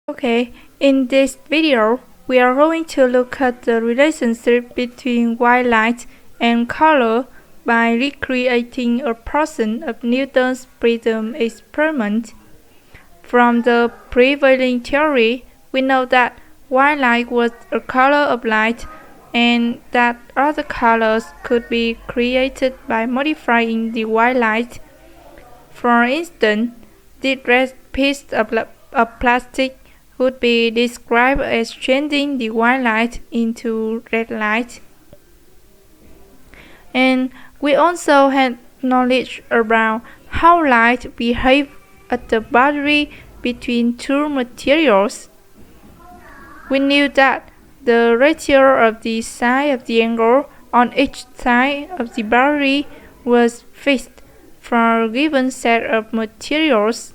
Okay, in this video, we are going to look at the relationship between white light and color by recreating a portion of Newton's prism experiment. From the prevailing theory, we know that white light was a color of light and that other colors could be created by modifying the white light. For instance, this red piece of plastic would be described as changing the white light into red light. And we also had knowledge about how light behaves at the boundary between two materials. We knew that the ratio of the side of the angle on each side of the boundary was fixed for a given set of materials.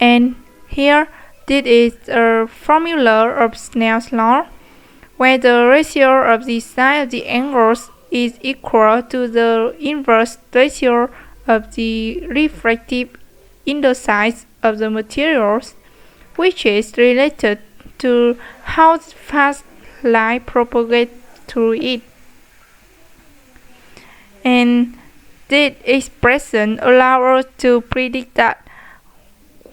And here, this is a formula of Snell's law, where the ratio of the side of the angles is equal to the inverse ratio of the refractive indices of the materials, which is related to how fast light propagates through it. And this expression allows us to predict that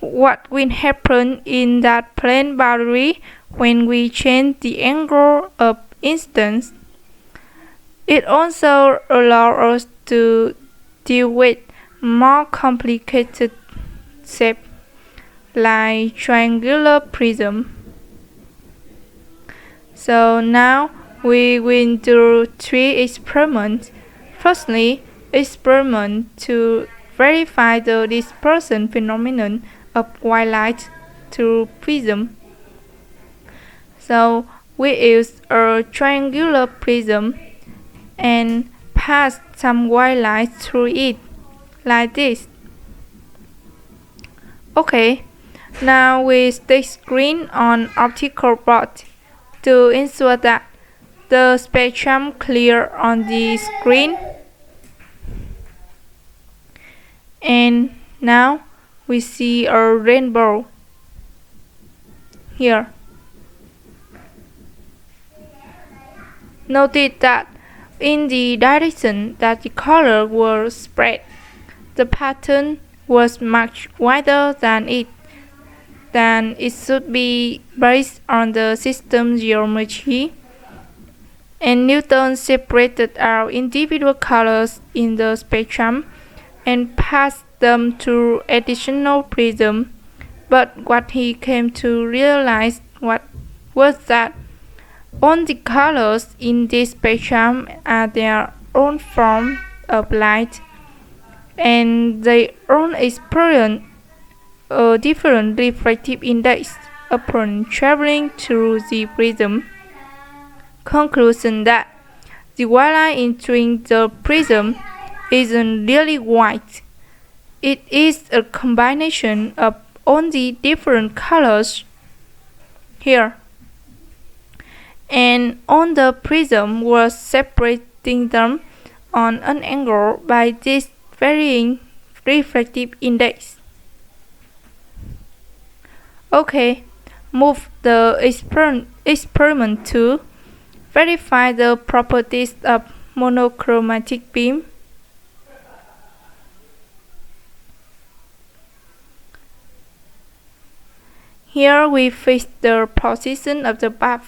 what will happen in that plane boundary when we change the angle of incidence. It also allows us to deal with more complicated shapes like triangular prism. So now we will do 3 experiments. Firstly, experiment to verify the dispersion phenomenon of white light through prism. So we use a triangular prism and pass some white light through it, like this. Okay, now we stick screen on optical board to ensure that the spectrum clear on the screen. And now we see a rainbow here. Notice that in the direction that the color was spread, the pattern was much wider than it should be based on the system geometry. And Newton separated out individual colors in the spectrum and passed them through additional prism. But what he came to realize was that all the colors in this spectrum are their own form of light, and they all experience a different refractive index upon traveling through the prism. Conclusion that the white light entering the prism isn't really white. It is a combination of all the different colors here. And on the prism was separating them on an angle by this varying refractive index. Okay, move the experiment to verify the properties of monochromatic beam. Here we fix the position of the bulb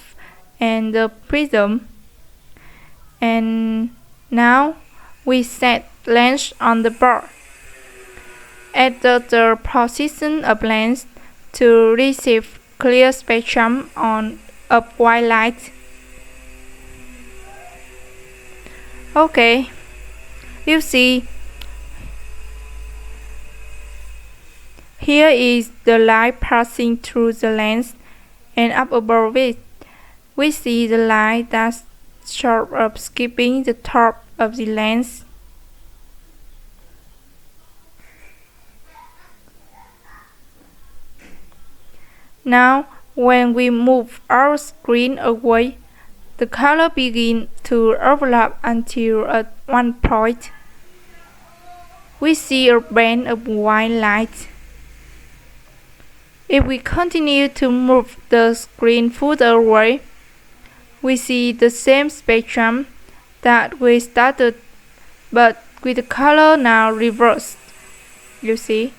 and the prism, and now we set lens on the board. Adjust the position of lens to receive clear spectrum of white light. Okay, you see, here is the light passing through the lens, and up above it, we see the light that's sort of skipping the top of the lens. Now, when we move our screen away, the color begins to overlap until at one point we see a band of white light. If we continue to move the screen further away, we see the same spectrum that we started, but with the color now reversed. You see?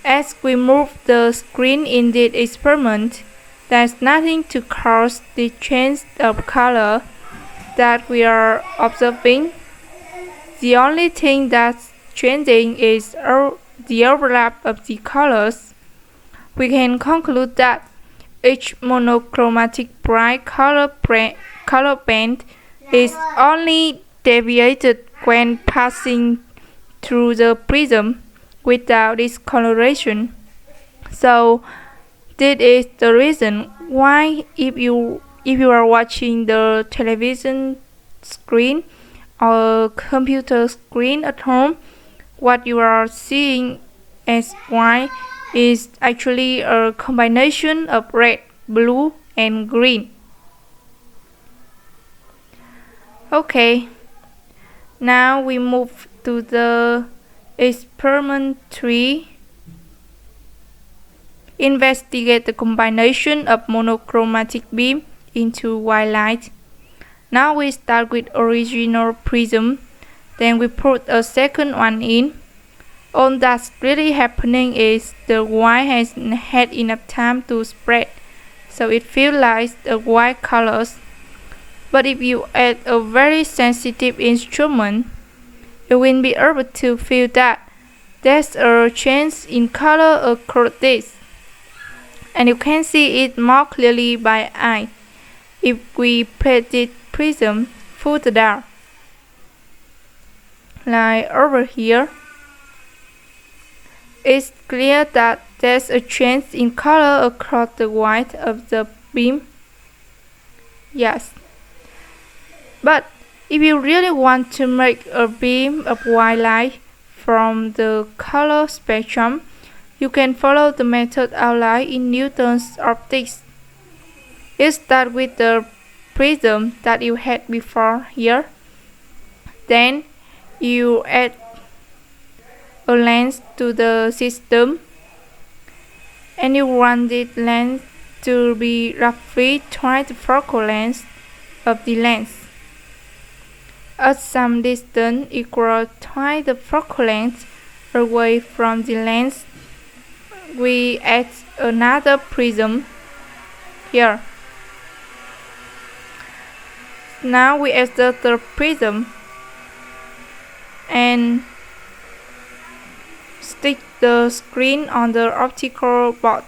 As we move the screen in this experiment, there's nothing to cause the change of color that we are observing. The only thing that's changing is the overlap of the colors. We can conclude that each monochromatic bright color band is only deviated when passing through the prism without discoloration. So this is the reason why if you are watching the television screen or computer screen at home, what you are seeing as white is actually a combination of red, blue, and green. Okay, now we move to the experiment 3. Investigate the combination of monochromatic beam into white light. Now we start with original prism, then we put a second one in. All that's really happening is the white has had enough time to spread, so it feels like the white colors. But if you add a very sensitive instrument, you will be able to feel that there's a change in color across this, and you can see it more clearly by eye if we place this prism further down, like over here. It's clear that there's a change in color across the white of the beam. Yes. But if you really want to make a beam of white light from the color spectrum, you can follow the method outlined in Newton's optics. You start with the prism that you had before here. Then you add a lens to the system, and you want this lens to be roughly twice the focal length of the lens. At some distance equal twice the focal length away from the lens, we add another prism here. Now we add the third prism and stick the screen on the optical board.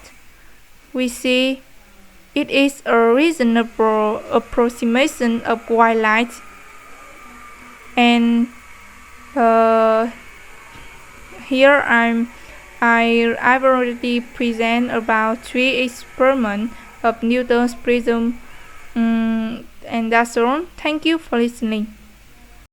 We see it is a reasonable approximation of white light, and here I've already presented about 3 experiments of Newton's prism, and that's all. Thank you for listening.